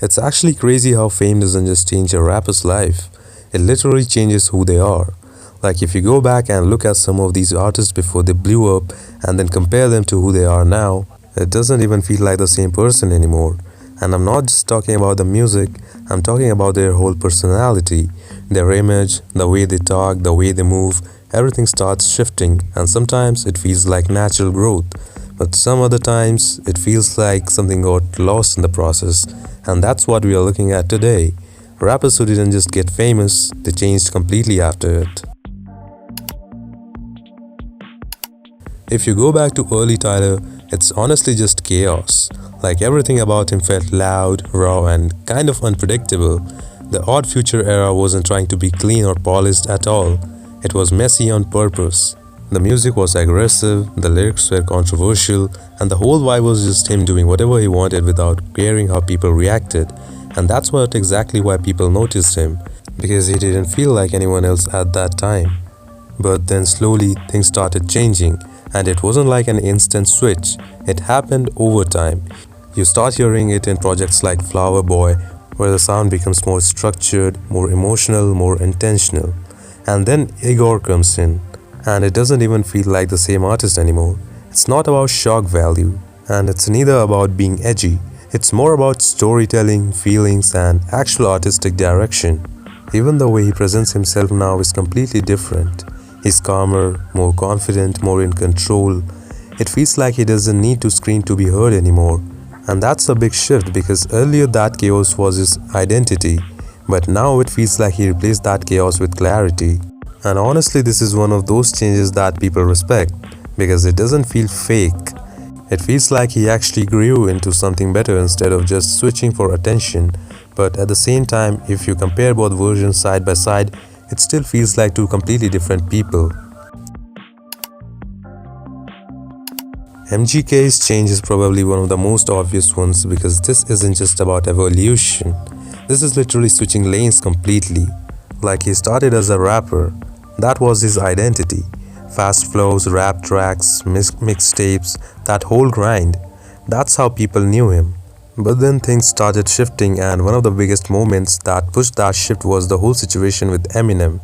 It's actually crazy how fame doesn't just change a rapper's life, it literally changes who they are. Like if you go back and look at some of these artists before they blew up and then compare them to who they are now, it doesn't even feel like the same person anymore. And I'm not just talking about the music, I'm talking about their whole personality, their image, the way they talk, the way they move, everything starts shifting, and sometimes it feels like natural growth. But some other times it feels like something got lost in the process, and that's what we are looking at today. Rappers who didn't just get famous, they changed completely after it. If you go back to early Tyler, it's honestly just chaos. Like everything about him felt loud, raw, and kind of unpredictable. The Odd Future era wasn't trying to be clean or polished at all. It was messy on purpose. The music was aggressive, the lyrics were controversial, and the whole vibe was just him doing whatever he wanted without caring how people reacted. And that's exactly why people noticed him, because he didn't feel like anyone else at that time. But then slowly things started changing, and it wasn't like an instant switch. It happened over time. You start hearing it in projects like Flower Boy, where the sound becomes more structured, more emotional, more intentional. And then Igor comes in, and it doesn't even feel like the same artist anymore. It's not about shock value, and it's neither about being edgy. It's more about storytelling, feelings, and actual artistic direction. Even the way he presents himself now is completely different. He's calmer, more confident, more in control. It feels like he doesn't need to scream to be heard anymore. And that's a big shift, because earlier that chaos was his identity, but now it feels like he replaced that chaos with clarity. And honestly, this is one of those changes that people respect, because it doesn't feel fake. It feels like he actually grew into something better instead of just switching for attention. But at the same time, if you compare both versions side by side, it still feels like two completely different people. MGK's change is probably one of the most obvious ones, because this isn't just about evolution. This is literally switching lanes completely. Like he started as a rapper. That was his identity. Fast flows, rap tracks, mixtapes, that whole grind. That's how people knew him. But then things started shifting, and one of the biggest moments that pushed that shift was the whole situation with Eminem.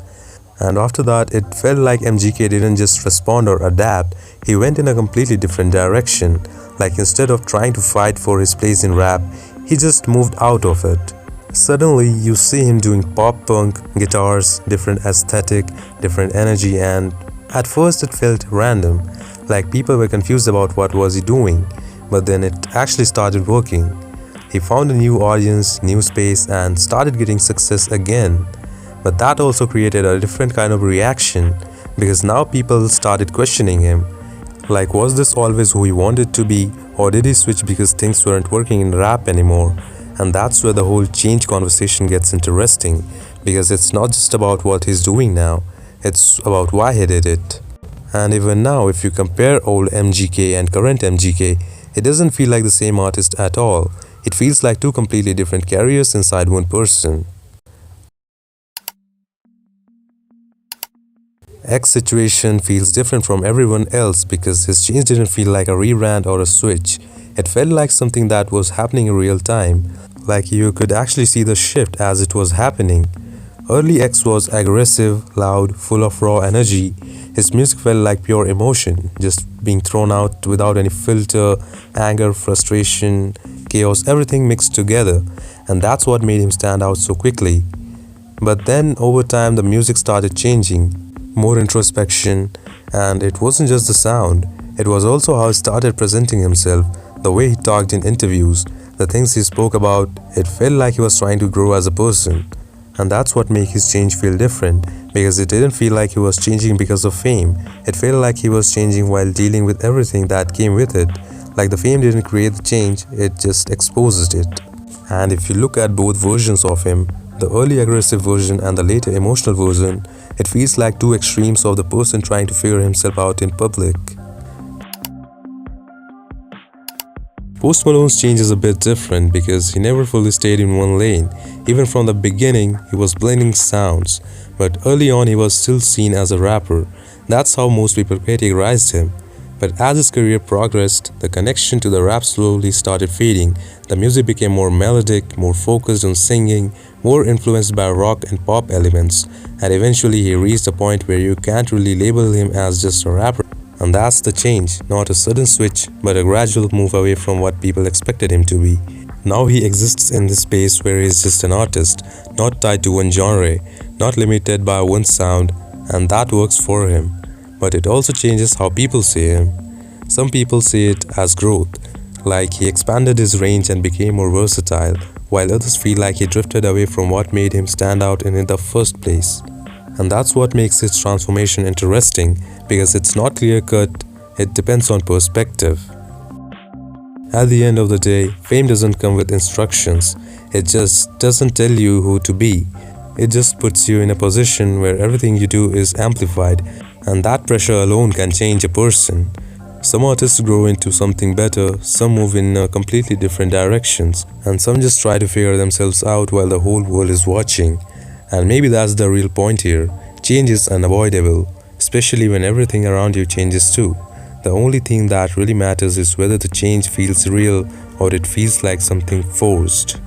And after that, it felt like MGK didn't just respond or adapt, he went in a completely different direction. Like instead of trying to fight for his place in rap, he just moved out of it. Suddenly, you see him doing pop punk, guitars, different aesthetic, different energy, and at first it felt random, like people were confused about what was he doing, but then it actually started working. He found a new audience, new space, and started getting success again. But that also created a different kind of reaction, because now people started questioning him. Like, was this always who he wanted to be, or did he switch because things weren't working in rap anymore? And that's where the whole change conversation gets interesting, because it's not just about what he's doing now, it's about why he did it. And even now, if you compare old MGK and current MGK, it doesn't feel like the same artist at all. It feels like two completely different careers inside one person. XXXTENTACION feels different from everyone else because his change didn't feel like a rebrand or a switch. It felt like something that was happening in real time, like you could actually see the shift as it was happening. Early X was aggressive, loud, full of raw energy. His music felt like pure emotion, just being thrown out without any filter, anger, frustration, chaos, everything mixed together. And that's what made him stand out so quickly. But then over time the music started changing, more introspection, and it wasn't just the sound, it was also how he started presenting himself, the way he talked in interviews, the things he spoke about. It felt like he was trying to grow as a person. And that's what made his change feel different, because it didn't feel like he was changing because of fame. It felt like he was changing while dealing with everything that came with it. Like the fame didn't create the change, it just exposed it. And if you look at both versions of him, the early aggressive version and the later emotional version, it feels like two extremes of the person trying to figure himself out in public. Post Malone's change is a bit different because he never fully stayed in one lane. Even from the beginning, he was blending sounds, but early on he was still seen as a rapper. That's how most people categorized him. But as his career progressed, the connection to the rap slowly started fading. The music became more melodic, more focused on singing, more influenced by rock and pop elements, and eventually he reached a point where you can't really label him as just a rapper. And that's the change, not a sudden switch, but a gradual move away from what people expected him to be. Now he exists in this space where he's just an artist, not tied to one genre, not limited by one sound, and that works for him. But it also changes how people see him. Some people see it as growth, like he expanded his range and became more versatile, while others feel like he drifted away from what made him stand out in the first place. And that's what makes his transformation interesting, because it's not clear cut, it depends on perspective. At the end of the day, fame doesn't come with instructions, it just doesn't tell you who to be. It just puts you in a position where everything you do is amplified, and that pressure alone can change a person. Some artists grow into something better, some move in completely different directions, and some just try to figure themselves out while the whole world is watching. And maybe that's the real point here. Change is unavoidable, especially when everything around you changes too. The only thing that really matters is whether the change feels real or it feels like something forced.